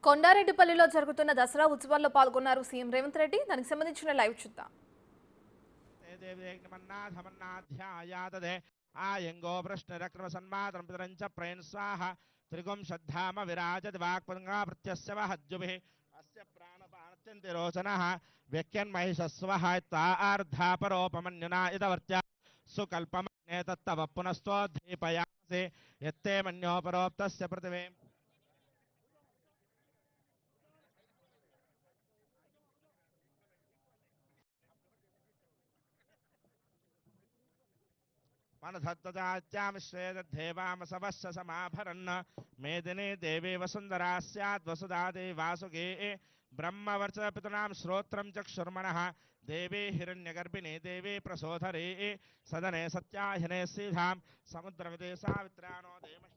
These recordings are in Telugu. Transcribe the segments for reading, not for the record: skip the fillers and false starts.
కొండారెడ్డిపల్లిలో జరుగుతున్న దసరా ఉత్సవాల్లో పాల్గొన్నారు సీఎం రేవంత్ రెడ్డి. దానికి సంబంధించిన లైవ్ చూద్దాం. ఆయంగో ప్రశ్నరక్రమ సన్మాతరం పితరంచ ప్రయన్ స్వాహ త్రిగుం శ్రద్ధామ విరాజతి వాక్పంగా ప్రత్యస్య మహజ్జుభిః అస్య ప్రాణపానత్యంతి రోచనః వ్యక్యన్మహిషస్వః తార్ధాపరోపమన్యునా ఇదవర్త్య సుకల్పమన్యే తత్తవ పునస్తోద్ధీపయాసి యత్తే మన్యోపరోక్తస్య పృథివీ मनधत्तजात्यामिश्रेदेवामसवस्य समाभरन् मेदिनी देवी वसुन्धरा स्यात् वसुधा देवी वासुकी ब्रह्मवर्चपितॄणां श्रोत्रं चक्षुर्मनः देवी हिरण्यगर्भिणी देवी प्रसोदरी सदने सत्याहिने सीधां समुद्रमिते सावित्राणो देवश्यङ्गी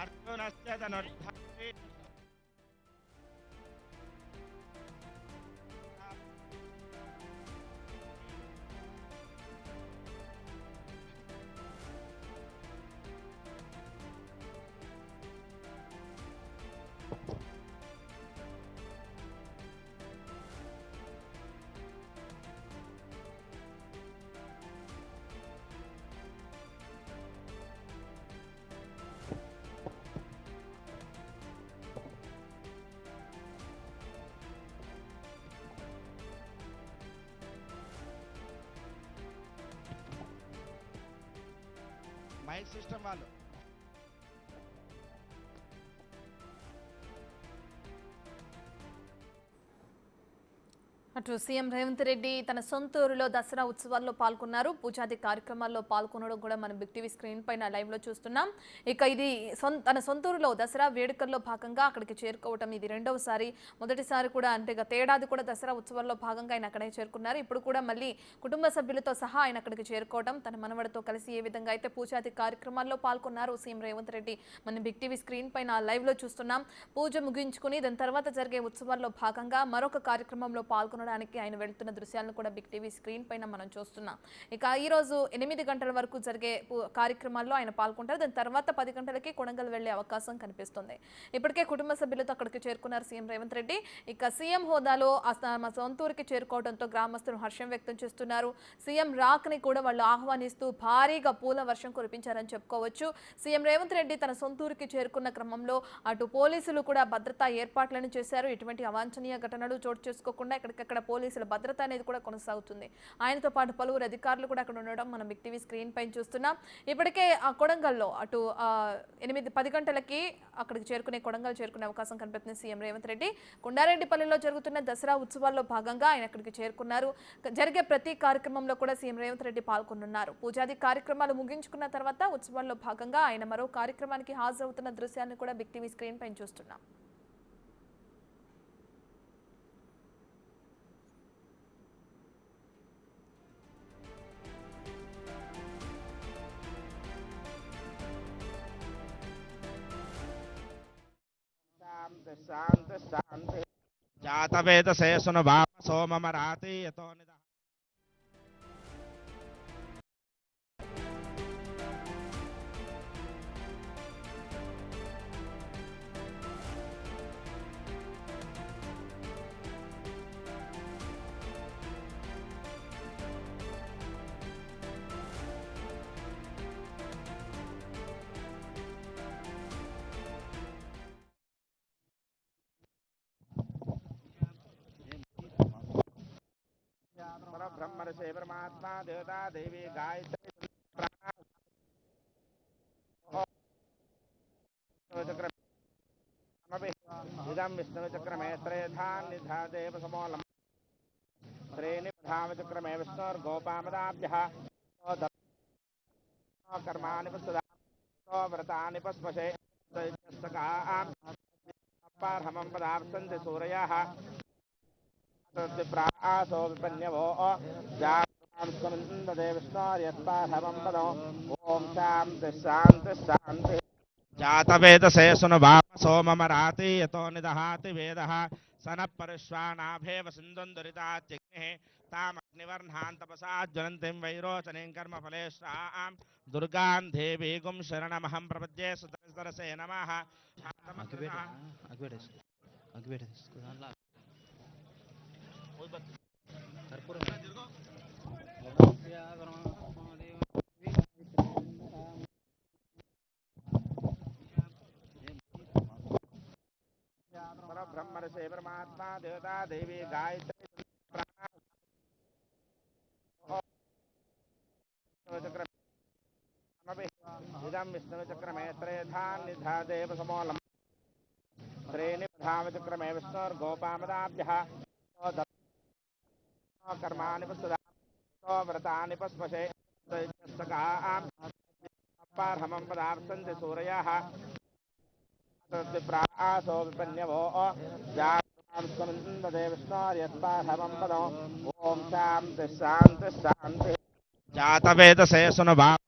अर्जुनस्य धनुर्धरे మైక్ సిస్టమ్ వాళ్ళు అటు సీఎం రేవంత్ రెడ్డి తన సొంత ఊరిలో దసరా ఉత్సవాల్లో పాల్గొన్నారు. పూజాది కార్యక్రమాల్లో పాల్గొనడం కూడా మనం బిగ్ టీవీ స్క్రీన్ పైన లైవ్లో చూస్తున్నాం. ఇక ఇది తన సొంత ఊరిలో దసరా వేడుకల్లో భాగంగా అక్కడికి చేరుకోవటం ఇది రెండవసారి. మొదటిసారి కూడా అంటే గత ఏడాది కూడా దసరా ఉత్సవాల్లో భాగంగా ఆయన అక్కడే చేరుకున్నారు. ఇప్పుడు కూడా మళ్ళీ కుటుంబ సభ్యులతో సహా ఆయన అక్కడికి చేరుకోవడం, తన మనవడితో కలిసి ఏ విధంగా అయితే పూజాది కార్యక్రమాల్లో పాల్గొన్నారు సీఎం రేవంత్ రెడ్డి మనం బిగ్ టీవీ స్క్రీన్ పైన లైవ్లో చూస్తున్నాం. పూజ ముగించుకుని దాని తర్వాత జరిగే ఉత్సవాల్లో భాగంగా మరొక కార్యక్రమంలో పాల్గొనడానికి ఆయన వెళ్తున్న దృశ్యాలను కూడా బిగ్ టీవీ స్క్రీన్ పైన మనం చూస్తున్నాం. ఇక ఈ రోజు 8 గంటల వరకు జరిగే కార్యక్రమాల్లో ఆయన పాల్గొంటారు. దాని తర్వాత 10 గంటలకి కొడంగల్ వెళ్లే అవకాశం కనిపిస్తుంది. ఇప్పటికే కుటుంబ సభ్యులతో అక్కడికి చేరుకున్నారు సీఎం రేవంత్ రెడ్డి. ఇక సీఎం హోదాలో తమ సొంతూరికి చేరుకోవడంతో గ్రామస్తులు హర్షం వ్యక్తం చేస్తున్నారు. సీఎం రాక్ని కూడా వాళ్ళు ఆహ్వానిస్తూ భారీగా పూల వర్షం కురిపించారని చెప్పుకోవచ్చు. సీఎం రేవంత్ రెడ్డి తన సొంతూరికి చేరుకున్న క్రమంలో అటు పోలీసులు కూడా భద్రతా ఏర్పాట్లను చేశారు. ఎటువంటి అవాంఛనీయ ఘటనలు చోటు చేసుకోకుండా ఎక్కడికక్కడ పోలీసుల భద్రత అనేది కూడా కొనసాగుతుంది. ఆయనతో పాటు పలువురు అధికారులు కూడా అక్కడ ఉండడం మనం బిగ్ టీవీ స్క్రీన్ పైన చూస్తున్నాం. ఇప్పటికే ఆ కొడంగల్లో అటు 8-10 గంటలకి అక్కడికి కొడంగల్ చేరుకునే అవకాశం కనిపిస్తుంది సీఎం రేవంత్ రెడ్డి. కొండారెడ్డిపల్లిలో జరుగుతున్న దసరా ఉత్సవాల్లో భాగంగా ఆయన అక్కడికి చేరుకున్నారు. జరిగే ప్రతి కార్యక్రమంలో కూడా సీఎం రేవంత్ రెడ్డి పాల్గొనున్నారు. పూజాది కార్యక్రమాలు ముగించుకున్న తర్వాత ఉత్సవాల్లో భాగంగా ఆయన మరో కార్యక్రమానికి హాజరవుతున్న దృశ్యాన్ని కూడా బిగ్ టీవీ స్క్రీన్ పైన చూస్తున్నాం. शांति शांति जातवेदसे सुनवाम सोममराति यतो निदः ब्रह्म ऋषि परमात्मा देवता देवी गायत्री इदं विष्णुचक्रमे त्रयधान्निधादेव समोलम् श्रेणिपधामचक्रमे विष्णोर्गोपामदाभ्यः कर्माणि पश्यदा व्रतानि पस्पशे पार्हमं पदाप्सन्ति सूरयः तद्विप्रासो विपन्यवो जातंस्कमिन्ददे विष्णोर्यत्पार्हमं पदो ॐ शान्तिः शान्तिः शान्तिः जातवेदसे सुनवाप सोममराति यतो निदहाति वेदः स नः परिश्वानाभेव सिन्धुं दुरितात्यग्निः तामग्निवर्णान् तपसा ज्वलन्तीं वैरोचनीं कर्मफलेश्रां दुर्गां देवीगुं शरणमहं प्रपद्ये सुतरसे नमः ब्रह्मर्षे परमात्मा देवता देवी गायत्री इदं विष्णुचक्रमे त्रयधान्निधादेव समोलम् श्रेणिपधामचक्रमे विष्णोर्गोपामदाभ्यः कर्माणि पश्यदा व्रतानि पस्पशे पार्हमं पदाप्सन्ति सूरयः तद्विप्रासो विपन्यवो जातंस्कमिन्ददे विष्णोर्यत्पार्हमं पदो ॐ शान्तिः शान्तिः शान्तिः जातवेदसे सुनवाप